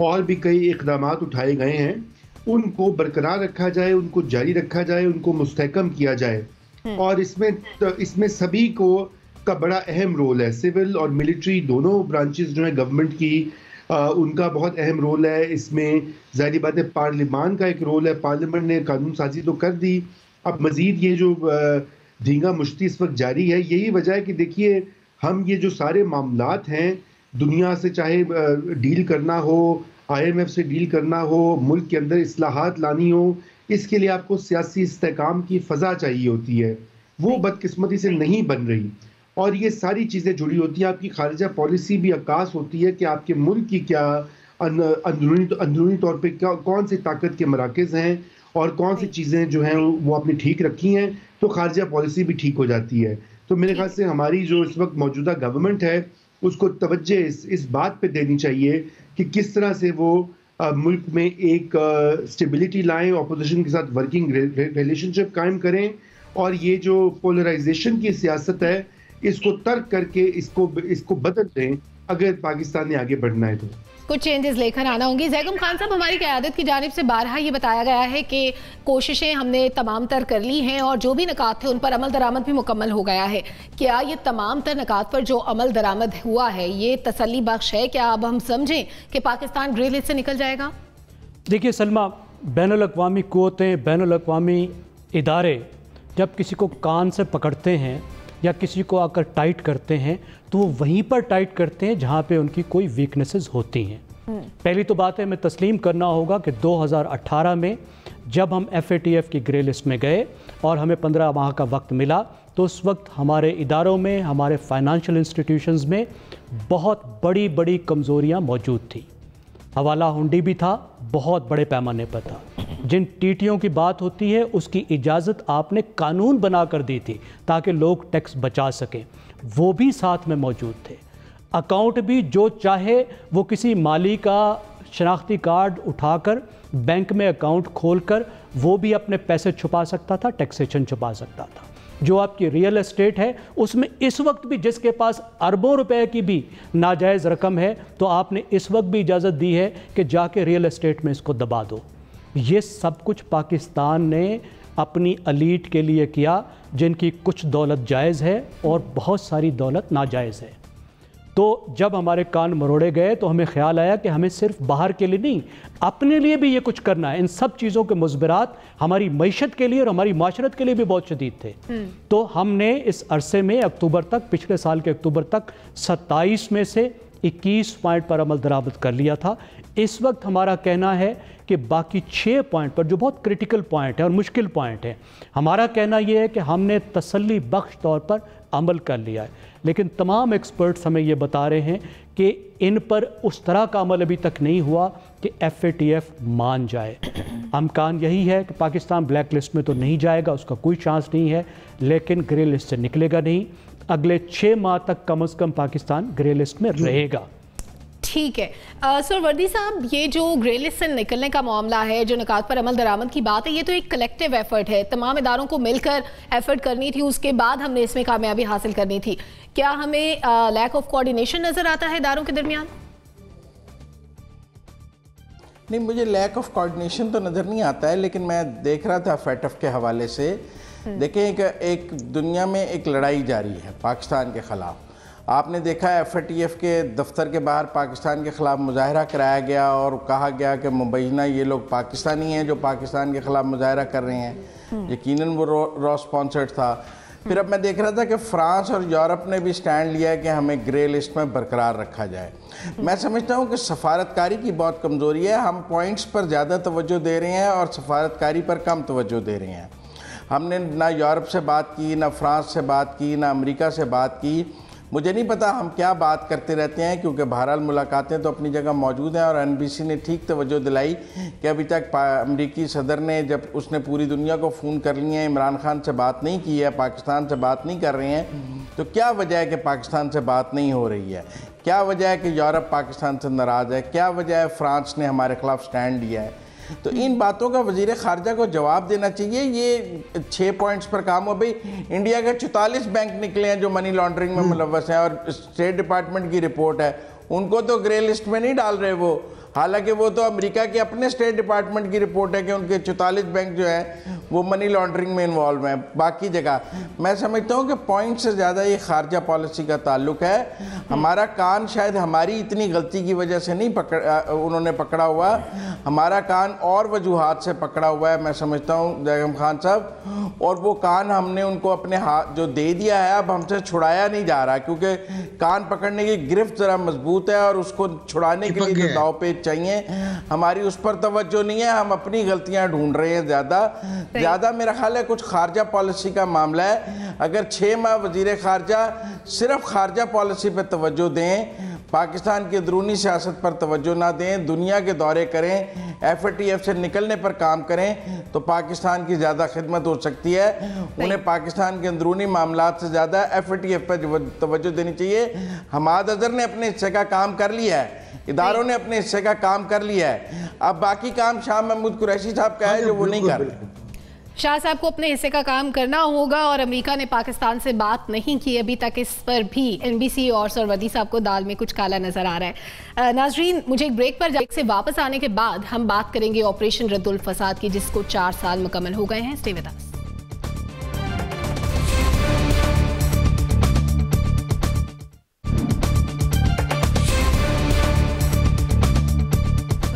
और भी कई इक़दाम उठाए गए हैं, उनको बरकरार रखा जाए, उनको जारी रखा जाए, उनको मुस्तहकम किया जाए। और इसमें सभी को का बड़ा अहम रोल है। सिविल और मिलिट्री दोनों ब्रांचेस जो है गवर्नमेंट की, उनका बहुत अहम रोल है इसमें। ज़ाहिर बात है पार्लियामान का एक रोल है, पार्लियामेंट ने कानून साजी तो कर दी, अब मज़ीद ये जो धींगा मुश्ती इस वक्त जारी है, यही वजह है कि देखिए हम ये जो सारे मामलात हैं दुनिया से, चाहे डील करना हो, IMF से डील करना हो, मुल्क के अंदर इस्लाहात लानी हो, इसके लिए आपको सियासी इस्तेकाम की फ़ज़ा चाहिए होती है। वो बदकिस्मती से नहीं बन रही, और ये सारी चीज़ें जुड़ी होती हैं। आपकी खारिजा पॉलिसी भी अक्कास होती है कि आपके मुल्क की क्या अंदरूनी तौर पे कौन सी ताकत के मराकज़ हैं और कौन सी चीज़ें जो हैं वो आपने ठीक रखी हैं, तो खारिजा पॉलिसी भी ठीक हो जाती है। तो मेरे ख्याल से हमारी जो इस वक्त मौजूदा गवर्नमेंट है उसको तवज्जो इस बात पे देनी चाहिए कि किस तरह से वो मुल्क में एक स्टेबिलिटी लाएं, अपोजिशन के साथ वर्किंग रिलेशनशिप कायम करें, और ये जो पोलराइजेशन की सियासत है इसको तर्क करके इसको बदल दें अगर पाकिस्तान ने आगे बढ़ना है तो। कुछ चेंजेस लेकर आना होंगी। ज़ैगम खान साहब, हमारी क़यादत की जानिब से बारहा ये बताया गया है कि कोशिशें हमने तमाम तर कर ली हैं और जो भी निकात थे उन पर अमल दरामद भी मुकम्मल हो गया है। क्या ये तमाम तर निकात पर जो अमल दरामद हुआ है ये तसल्ली बख्श है? क्या अब हम समझें कि पाकिस्तान ग्रे लिस्ट से निकल जाएगा? देखिए सलमा, बैनुल-अक़वामी क़ुव्वतें, बैनुल-अक़वामी इदारे जब किसी को कान से पकड़ते हैं या किसी को आकर टाइट करते हैं तो वो वहीं पर टाइट करते हैं जहाँ पे उनकी कोई वीकनेसेस होती हैं। पहली तो बात है, हमें तस्लीम करना होगा कि 2018 में जब हम FATF की ग्रे लिस्ट में गए और हमें 15 माह का वक्त मिला, तो उस वक्त हमारे इदारों में, हमारे फाइनेंशियल इंस्टीट्यूशंस में बहुत बड़ी बड़ी कमज़ोरियाँ मौजूद थी। हवाला हुंडी भी था, बहुत बड़े पैमाने पर था। जिन टीटियों की बात होती है उसकी इजाज़त आपने कानून बना कर दी थी ताकि लोग टैक्स बचा सकें, वो भी साथ में मौजूद थे। अकाउंट भी जो चाहे वो किसी माली का शनाख्ती कार्ड उठाकर बैंक में अकाउंट खोलकर वो भी अपने पैसे छुपा सकता था, टैक्सेशन छुपा सकता था। जो आपकी रियल एस्टेट है उसमें इस वक्त भी जिसके पास अरबों रुपए की भी नाजायज़ रकम है, तो आपने इस वक्त भी इजाज़त दी है कि जाके रियल एस्टेट में इसको दबा दो। ये सब कुछ पाकिस्तान ने अपनी अलीट के लिए किया, जिनकी कुछ दौलत जायज़ है और बहुत सारी दौलत नाजायज़ है। तो जब हमारे कान मरोड़े गए तो हमें ख्याल आया कि हमें सिर्फ बाहर के लिए नहीं, अपने लिए भी ये कुछ करना है। इन सब चीज़ों के मुज़बिरात हमारी मईशत के लिए और हमारी माशरत के लिए भी बहुत शदीद थे। तो हमने इस अरसे में अक्टूबर तक, पिछले साल के अक्टूबर तक 27 में से 21 पॉइंट पर अमल दरामद कर लिया था। इस वक्त हमारा कहना है कि बाकी 6 पॉइंट पर, जो बहुत क्रिटिकल पॉइंट है और मुश्किल पॉइंट है, हमारा कहना यह है कि हमने तसल्ली बख्श तौर पर अमल कर लिया है। लेकिन तमाम एक्सपर्ट्स हमें ये बता रहे हैं कि इन पर उस तरह का अमल अभी तक नहीं हुआ कि FATF मान जाए। अमकान यही है कि पाकिस्तान ब्लैक लिस्ट में तो नहीं जाएगा, उसका कोई चांस नहीं है, लेकिन ग्रे लिस्ट से निकलेगा नहीं। अगले 6 माह तक कम से कम पाकिस्तान ग्रे लिस्ट में रहेगा। ठीक है सर वर्दी साहब, ये जो ग्रे लिस्ट से निकलने का मामला है, जो निकात पर अमल दरामद की बात है, ये तो एक कलेक्टिव एफर्ट है, तमाम इदारों को मिलकर एफर्ट करनी थी, उसके बाद हमने इसमें कामयाबी हासिल करनी थी। क्या हमें लैक ऑफ कोऑर्डिनेशन नजर आता है इदारों के दरमियान? नहीं, मुझे लैक ऑफ कोऑर्डिनेशन तो नज़र नहीं आता है, लेकिन मैं देख रहा था FATF के हवाले से। देखें, एक दुनिया में एक लड़ाई जारी है पाकिस्तान के ख़िलाफ़। आपने देखा है FATF के दफ्तर के बाहर पाकिस्तान के ख़िलाफ़ मुजाहरा कराया गया और कहा गया कि मुबैना ये लोग पाकिस्तानी हैं जो पाकिस्तान के ख़िलाफ़ मुजाहरा कर रहे हैं। यकीनन वो रॉ स्पॉन्सर्ड था। फिर अब मैं देख रहा था कि फ़्रांस और यूरोप ने भी स्टैंड लिया है कि हमें ग्रे लिस्ट में बरकरार रखा जाए। मैं समझता हूँ कि सफारतकारी की बहुत कमज़ोरी है। हम पॉइंट्स पर ज़्यादा तवज्जो दे रहे हैं और सफारतकारी पर कम तवज्जो दे रहे हैं। हमने ना यूरोप से बात की, ना फ्रांस से बात की, ना अमेरिका से बात की। मुझे नहीं पता हम क्या बात करते रहते हैं, क्योंकि बहरहाल मुलाकातें तो अपनी जगह मौजूद हैं। और NBC ने ठीक तवज्जो दिलाई कि अभी तक अमरीकी सदर ने, जब उसने पूरी दुनिया को फ़ोन कर लिए हैं, इमरान खान से बात नहीं की है, पाकिस्तान से बात नहीं कर रहे हैं, तो क्या वजह है कि पाकिस्तान से बात नहीं हो रही है? क्या वजह है कि यूरोप पाकिस्तान से नाराज़ है? क्या वजह है फ्रांस ने हमारे ख़िलाफ़ स्टैंड लिया है? तो इन बातों का वज़ीर ख़ारजा को जवाब देना चाहिए। ये 6 पॉइंट्स पर काम हो। भाई, इंडिया के 44 बैंक निकले हैं जो मनी लॉन्ड्रिंग में मुलव्वस हैं, और स्टेट डिपार्टमेंट की रिपोर्ट है, उनको तो ग्रे लिस्ट में नहीं डाल रहे वो। हालांकि वो तो अमेरिका के अपने स्टेट डिपार्टमेंट की रिपोर्ट है कि उनके 44 बैंक जो है वो मनी लॉन्ड्रिंग में इन्वॉल्व हैं। बाकी जगह मैं समझता हूँ कि पॉइंट से ज़्यादा ये खारजा पॉलिसी का ताल्लुक है। हमारा कान शायद हमारी इतनी गलती की वजह से नहीं उन्होंने पकड़ा हुआ, हमारा कान और वजूहात से पकड़ा हुआ है, मैं समझता हूँ जैगम खान साहब। और वो कान हमने उनको अपने हाथ जो दे दिया है, अब हमसे छुड़ाया नहीं जा रहा, क्योंकि कान पकड़ने की गिरफ्त ज़रा मजबूत है और उसको छुड़ाने के लिए जो दाव पेच चाहिए, हमारी उस पर तवज्जो नहीं है। हम अपनी गलतियां ढूंढ रहे हैं ज़्यादा। मेरा ख्याल है कुछ खारजा पॉलिसी का मामला है। अगर 6 माह वज़ीर ख़ारजा सिर्फ खारजा पॉलिसी पर तवज्जो दें, पाकिस्तान की अंदरूनी सियासत पर तवज्जो ना दें, दुनिया के दौरे करें, FATF से निकलने पर काम करें, तो पाकिस्तान की ज़्यादा खिदमत हो सकती है। उन्हें पाकिस्तान के अंदरूनी मामलात से ज़्यादा FATF पर तवज्जो देनी चाहिए। हमाद अज़हर ने अपने हिस्से का काम कर लिया है, इदारों ने अपने हिस्से का काम कर लिया है। अब बाकी काम शाह महमूद कुरैशी साहब का है जो वो नहीं कर रहे। शाह साहब को अपने हिस्से का काम करना होगा, और अमेरिका ने पाकिस्तान से बात नहीं की अभी तक। इस पर भी NBC और सरवदी साहब को दाल में कुछ काला नजर आ रहा है। नाजरीन, मुझे एक ब्रेक पर से वापस आने के बाद हम बात करेंगे ऑपरेशन रद्दुल फसाद की, जिसको 4 साल मुकम्मल हो गए हैं। Stay with us.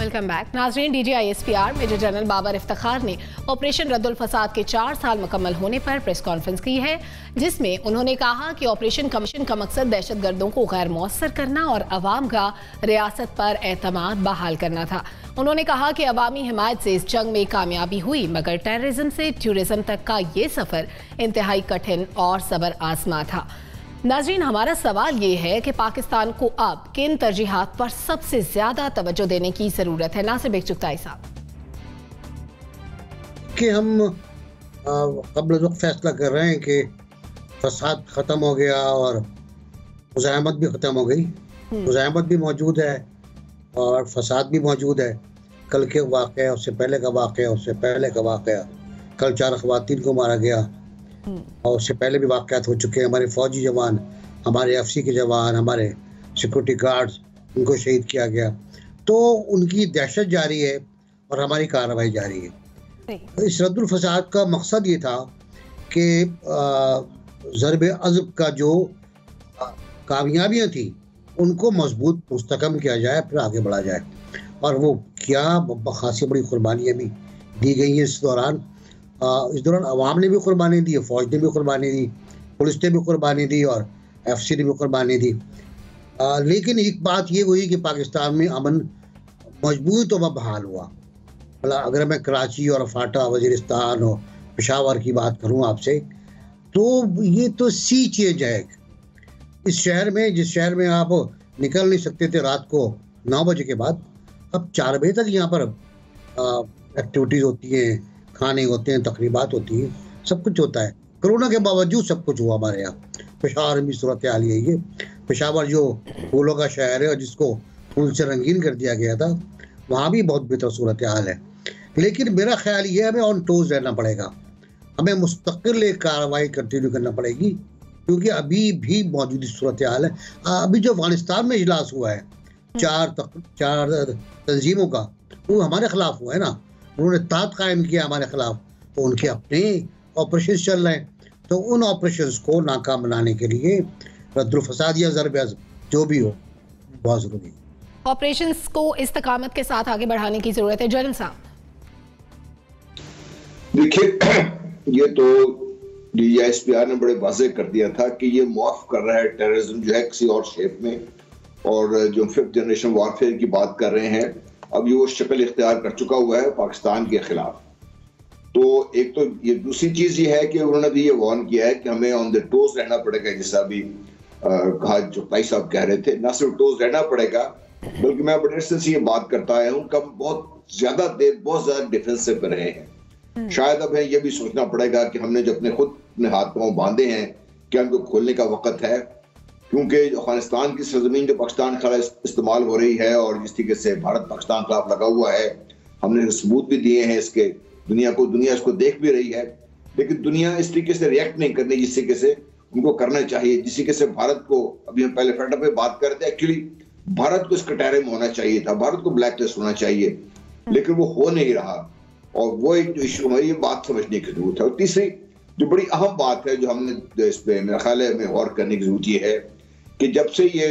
Welcome back नाजरीन। DGISPR major general Babar Iftikhar ने ऑपरेशन रद्दुल फसाद के 4 साल मुकम्मल होने पर प्रेस कॉन्फ्रेंस की है, जिसमें उन्होंने कहा कि ऑपरेशन कमीशन का मकसद दहशतगर्दों को गैर मौसर करना और अवाम का रियासत पर एतमाद बहाल करना था। उन्होंने कहा कि अवामी हिमायत से इस जंग में कामयाबी हुई, मगर टेररिज्म से टूरिज्म तक का ये सफ़र इंतहाई कठिन और सब्र आजमा था। नाज़रीन, हमारा सवाल ये है कि पाकिस्तान को अब किन तरजीहात पर सबसे ज्यादा तवज्जो देने की जरूरत है? नासिर बेगचुगताई साहब, कि हम कबल वक्त फैसला कर रहे हैं कि फसाद ख़त्म हो गया और मुज़ाहमत भी ख़त्म हो गई। मुज़ाहमत भी मौजूद है और फसाद भी मौजूद है। कल के वाक़या, उससे पहले का वाक़या, उससे पहले का वाक़या, कल 4 ख़वातीन को मारा गया, और उससे पहले भी वाक़यात हो चुके हैं। हमारे फ़ौजी जवान, हमारे FC के जवान, हमारे सिक्योरिटी गार्ड्स, उनको शहीद किया गया। तो उनकी दहशत जारी है और हमारी कार्रवाई जारी है। इस रद्दुल फसाद का मकसद ये था कि ज़रब अज़ब का जो कामयाबियाँ थी उनको मजबूत मुस्तकम किया जाए, फिर आगे बढ़ा जाए। और वो क्या खासी बड़ी कुर्बानियाँ भी दी गई हैं इस दौरान। अवाम ने भी कुर्बानी दी, फ़ौज ने भी कुर्बानी दी, पुलिस ने भी कुर्बानी दी और FC ने भी कुर्बानी दी। लेकिन एक बात ये हुई कि पाकिस्तान में अमन मजबूत और बहाल हुआ। मतलब अगर मैं कराची और फाटा, वजीरिस्तान और पेशावर की बात करूं आपसे, तो ये तो सी चेंज है। इस शहर में, जिस शहर में आप निकल नहीं सकते थे रात को 9 बजे के बाद, अब 4 बजे तक यहाँ पर एक्टिविटीज़ होती हैं, खाने होते हैं, तकरीबात होती हैं, सब कुछ होता है। कोरोना के बावजूद सब कुछ हुआ हमारे यहाँ। पेशावर में सूरत हाल यही है। पेशावर जो फूलों का शहर है और जिसको फूल से रंगीन कर दिया गया था, वहाँ भी बहुत बेहतर सूरत हाल है। लेकिन मेरा ख्याल ये है, हमें ऑन टोज रहना पड़ेगा, हमें मुस्तकिल एक कार्रवाई कंटिन्यू करना पड़ेगी, क्योंकि अभी भी मौजूद सूरत हाल है। अभी जो अफगानिस्तान में इजलास हुआ है 4 तंजीमों का, वो हमारे खिलाफ हुआ है ना, उन्होंने ताक़त कायम किया हमारे खिलाफ, तो उनके अपने ऑपरेशन चल रहे हैं। तो उन ऑपरेशन को नाकाम बनाने के लिए रद्दुल फसाद या ज़रब अज़ब जो भी हो बहुत ज़रूरी है। ऑपरेशंस को इस्तकामत के साथ आगे बढ़ाने की ज़रूरत है। जनरल साहब, देखिए ये तो DGISPR ने बड़े वाज़ेह कर दिया था कि ये मुआफ़ कर रहा है टेररिज्म जो है किसी और शेप में, और जो 5th जनरेशन वॉरफेयर की बात कर रहे हैं, अब ये वो शक्ल इख्तियार कर चुका हुआ है पाकिस्तान के खिलाफ। तो एक तो ये दूसरी चीज ये है कि उन्होंने भी ये वार्न किया है कि हमें ऑन द टोज रहना पड़ेगा, जैसा अभी कहा जो भाई साहब कह रहे थे, ना सिर्फ टोज रहना पड़ेगा, बल्कि मैं बड़े से ये बात करता आया हूँ कि हम बहुत ज्यादा डिफेंसिव पे रहे हैं। शायद अब ये भी सोचना पड़ेगा कि हमने जो अपने हाथ पांव बांधे हैं, क्या उनको खोलने का वक्त है, क्योंकि अफगानिस्तान की सरजमीन जो पाकिस्तान के खिलाफ इस्तेमाल हो रही है और जिस तरीके से भारत पाकिस्तान के खिलाफ लगा हुआ है, हमने सबूत भी दिए हैं इसके, दुनिया इसको देख भी रही है, लेकिन दुनिया इस तरीके से रिएक्ट नहीं करनी जिस तरीके से उनको करना चाहिए, जिस तरीके से भारत को, अभी हम पहले फेडर पे बात कर रहे थे, एक्चुअली भारत को इस कटहरे में होना चाहिए था, भारत को ब्लैक लिस्ट होना चाहिए, लेकिन वो हो नहीं रहा, और वो एक जो इशू हमारी बात समझने की जरूरत है। और तीसरी जो बड़ी अहम बात है जो हमने इस पे मेरा ख्याल है में गौर करने की जरूरत ये है कि जब से ये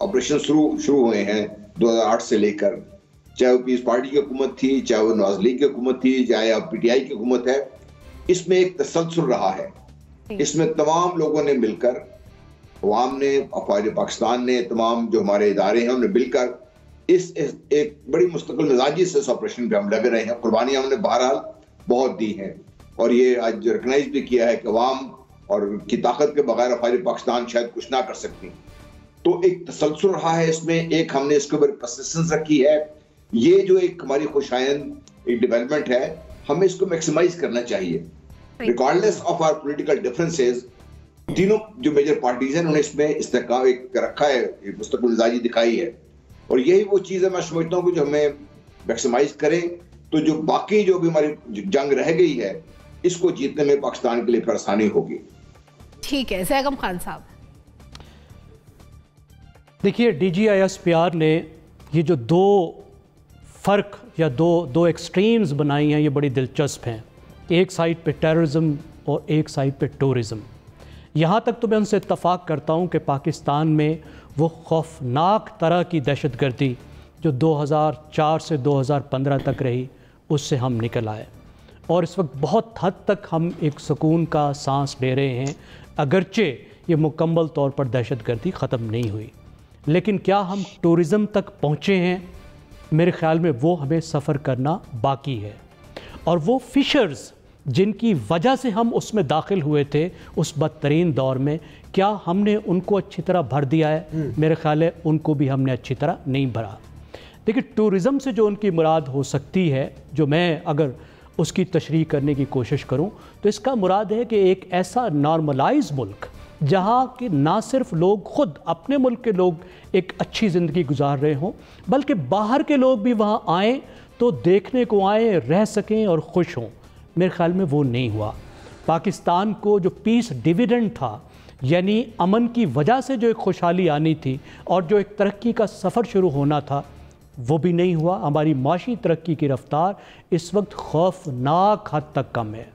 ऑपरेशन शुरू हुए हैं 2008 से लेकर, चाहे वो पीस पार्टी की हुकूमत थी, चाहे वो नवाज लीग की हुकूमत थी, चाहे अब PTI की हुकूमत है, इसमें एक तसलसल रहा है। इसमें तमाम लोगों ने मिलकर, अवाम ने, अफवाज पाकिस्तान ने, तमाम जो हमारे इदारे हैं उन्होंने मिलकर इस एक बड़ी मुस्तकिल मिजाजी से इस ऑपरेशन पे हम लग रहे हैं। कुर्बानियां हमने बहरहाल बहुत दी हैं और ये आज रिकग्नाइज भी किया है कि अवाम और की ताकत के बगैर अफवाज पाकिस्तान शायद कुछ ना कर सकती। तो एक तसलसल रहा है इसमें, एक हमने इसके ऊपर परसिस्टेंस रखी है। ये जो एक हमारी खुशायन एक डेवलपमेंट है, हमें इसको मैक्सिमाइज करना चाहिए regardless of our political differences. तीनों जो मेजर पार्टीज हैं उन्होंने इसमें इस्तेकाम एक रखा है, एक मुस्तकिल मिजाजी दिखाई है, और यही वो चीज़ है मैं समझता हूँ कि जो हमें मैक्सिमाइज करें तो जो बाकी जो भी हमारी जंग रह गई है इसको जीतने में पाकिस्तान के लिए फिर आसानी होगी। ठीक है, ज़ैगम खान साहब। देखिए, DGISPR ने ये जो दो फ़र्क या दो एक्सट्रीम्स बनाई हैं, ये बड़ी दिलचस्प हैं। एक साइड पे टेररिज्म और एक साइड पे टूरिज़म। यहाँ तक तो मैं उनसे इत्तफ़ाक़ करता हूँ कि पाकिस्तान में वो खौफनाक तरह की दहशतगर्दी जो 2004 से 2015 तक रही, उससे हम निकल आए और इस वक्त बहुत हद तक हम एक सुकून का सांस ले रहे हैं, अगरचे ये मुकम्मल तौर पर दहशतगर्दी ख़त्म नहीं हुई। लेकिन क्या हम टूरिज़म तक पहुँचे हैं? मेरे ख़्याल में वो हमें सफ़र करना बाकी है, और वो फ़िशर्स जिनकी वजह से हम उसमें दाखिल हुए थे उस बदतरीन दौर में, क्या हमने उनको अच्छी तरह भर दिया है? मेरे ख्याल है उनको भी हमने अच्छी तरह नहीं भरा। देखिए, टूरिज़म से जो उनकी मुराद हो सकती है, जो मैं अगर उसकी तशरीह करने की कोशिश करूं, तो इसका मुराद है कि एक ऐसा नॉर्मलाइज मुल्क जहां कि ना सिर्फ लोग ख़ुद अपने मुल्क के लोग एक अच्छी ज़िंदगी गुजार रहे हों, बल्कि बाहर के लोग भी वहां आएँ तो देखने को आएँ, रह सकें और खुश हों। मेरे ख्याल में वो नहीं हुआ। पाकिस्तान को जो पीस डिविडेंड था, यानी अमन की वजह से जो एक खुशहाली आनी थी और जो एक तरक्की का सफ़र शुरू होना था, वो भी नहीं हुआ। हमारी माशी तरक्की की रफ्तार इस वक्त खौफनाक हद तक कम है।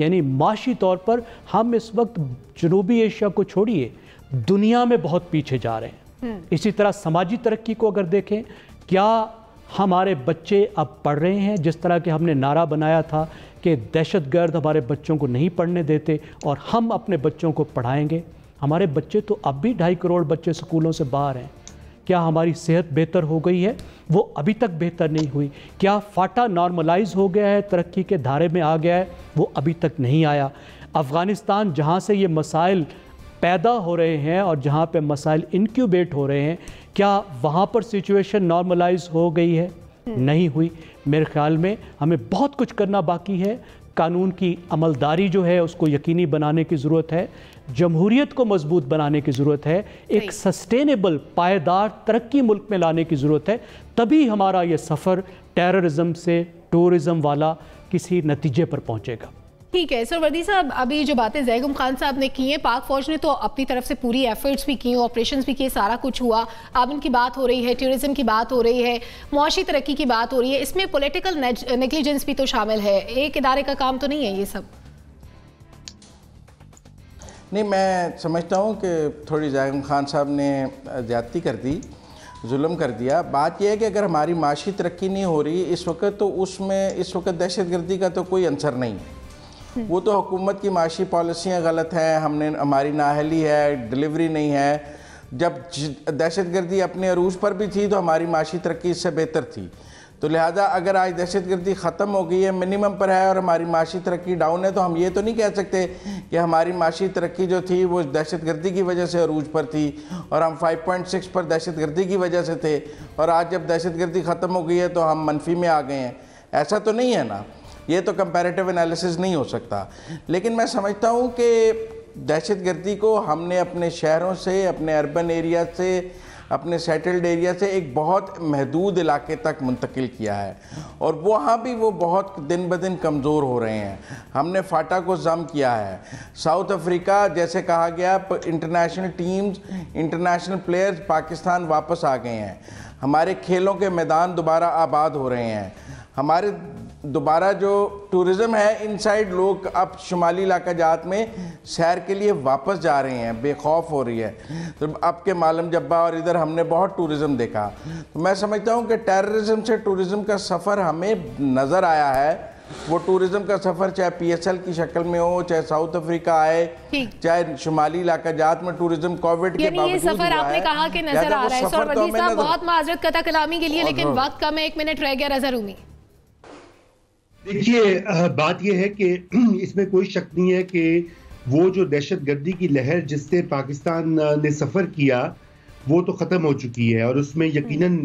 यानी माशी तौर पर हम इस वक्त जनूबी एशिया को छोड़िए, दुनिया में बहुत पीछे जा रहे हैं। इसी तरह समाजी तरक्की को अगर देखें, क्या हमारे बच्चे अब पढ़ रहे हैं? जिस तरह के हमने नारा बनाया था कि दहशतगर्द हमारे बच्चों को नहीं पढ़ने देते और हम अपने बच्चों को पढ़ाएंगे, हमारे बच्चे तो अब भी 2.5 करोड़ बच्चे स्कूलों से बाहर हैं। क्या हमारी सेहत बेहतर हो गई है? वो अभी तक बेहतर नहीं हुई। क्या फाटा नॉर्मलाइज हो गया है, तरक्की के धारे में आ गया है? वो अभी तक नहीं आया। अफ़गानिस्तान जहाँ से ये मसाइल पैदा हो रहे हैं और जहाँ पे मसाइल इंक्यूबेट हो रहे हैं, क्या वहाँ पर सिचुएशन नॉर्मलाइज हो गई है? नहीं हुई। मेरे ख्याल में हमें बहुत कुछ करना बाकी है। कानून की अमलदारी जो है उसको यकीनी बनाने की ज़रूरत है, जमहूरियत को मजबूत बनाने की ज़रूरत है, एक सस्टेनेबल पायदार तरक्की मुल्क में लाने की ज़रूरत है। तभी हमारा ये सफ़र टेररिज्म से टूरिज़म वाला किसी नतीजे पर पहुँचेगा। ठीक है सरवर्दी साहब, अभी जो बातें ज़ैगुम खान साहब ने की हैं, पाक फौज ने तो अपनी तरफ से पूरी एफर्ट्स भी की, ऑपरेशंस भी किए, सारा कुछ हुआ। अब इनकी बात हो रही है, टूरिज्म की बात हो रही है, मुआशी तरक्की की बात हो रही है, इसमें पॉलिटिकल नेग्लिजेंस भी तो शामिल है। एक इदारे का काम तो नहीं है ये सब। नहीं, मैं समझता हूँ कि थोड़ी ज़ैगुम खान साहब ने ज़्यादती कर दी, जुल्म कर दिया। बात यह है कि अगर हमारी माशी तरक्की नहीं हो रही इस वक्त, तो उसमें इस वक्त दहशतगर्दी का तो कोई आंसर नहीं है। वो तो हुकूमत की माशी पॉलिसियाँ गलत हैं, हमारी नाअहली है, डिलीवरी नहीं है। जब दहशतगर्दी अपने अरूज पर भी थी तो हमारी माशी तरक्की इससे बेहतर थी। तो लिहाजा अगर आज दहशतगर्दी ख़त्म हो गई है, मिनिमम पर है, और हमारी माशी तरक्की डाउन है, तो हम ये तो नहीं कह सकते कि हमारी माशी तरक्की जो थी वो दहशतगर्दी की वजह से अरूज पर थी और हम 5.6 पर दहशतगर्दी की वजह से थे, और आज जब दहशतगर्दी ख़त्म हो गई है तो हम मनफी में आ गए हैं। ऐसा तो नहीं है ना, ये तो कंपैरेटिव एनालिसिस नहीं हो सकता। लेकिन मैं समझता हूँ कि दहशतगर्दी को हमने अपने शहरों से, अपने अर्बन एरिया से, अपने सेटल्ड एरिया से एक बहुत महदूद इलाके तक मुंतकिल किया है, और वहाँ भी वो बहुत दिन ब दिन कमज़ोर हो रहे हैं। हमने फाटा को जम किया है। साउथ अफ्रीका, जैसे कहा गया, international teams, international players Pakistan वापस आ गए हैं। हमारे खेलों के मैदान दोबारा आबाद हो रहे हैं। हमारे दोबारा जो टूरिज़्म है, इनसाइड लोग अब शुमाली इलाका जात में सैर के लिए वापस जा रहे हैं, बेखौफ हो रही है। तो अब के मालम जब्बा और इधर हमने बहुत टूरिज़्म देखा। तो मैं समझता हूँ कि टेररिज्म से टूरिज़्म का सफ़र हमें नज़र आया है। वो टूरिज़्म का सफ़र चाहे PSL की शक्ल में हो, चाहे साउथ अफ्रीका आए, चाहे शुमाली इलाका जात में टूरिज़्म कोविड के बावजूद ये सफ़र आपने कहा कि नज़र आ रहा है। सरवर्दी साहब, बहुत माजरत कता कलामी के लिए, लेकिन वक्त कम है, 1 मिनट रह गया। रज़ा रूमी, देखिए, बात यह है कि इसमें कोई शक नहीं है कि वो जो दहशतगर्दी की लहर जिससे पाकिस्तान ने सफ़र किया वो तो ख़त्म हो चुकी है, और उसमें यकीनन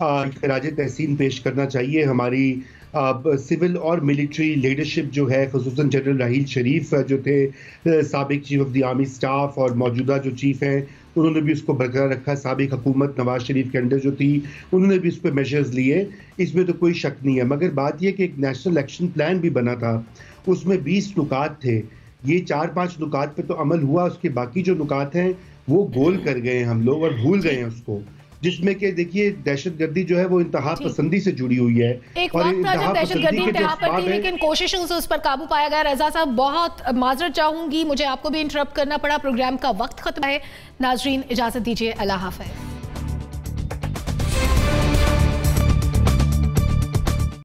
खराज तहसीन पेश करना चाहिए हमारी सिविल और मिलिट्री लीडरशिप जो है, ख़ुसूसन जनरल राहील शरीफ जो थे साबिक chief of the army staff, और मौजूदा जो चीफ हैं उन्होंने भी उसको बरकरार रखा। साबिक हुकूमत नवाज शरीफ के अंडर जो थी उन्होंने भी उस पर मेजर्स लिए, इसमें तो कोई शक नहीं है। मगर बात यह कि एक नेशनल एक्शन प्लान भी बना था, उसमें 20 नुकात थे। ये 4-5 नुकात पे तो अमल हुआ, उसके बाकी जो नुकात हैं वो गोल कर गए हम लोग और भूल गए हैं उसको, जिसमें कि देखिए दहशतगर्दी जो है वो इंतहा पसंदी से जुड़ी हुई है। एक वक्त था जब दहशतगर्दी इंतहा पर थी, लेकिन कोशिशों से उस पर काबू पाया गया। रज़ा साहब, बहुत माजरत चाहूंगी, मुझे आपको भी इंटरप्ट करना पड़ा, प्रोग्राम का वक्त खत्म है। नाजरीन, इजाजत दीजिए, अल्लाह हाफ़िज़।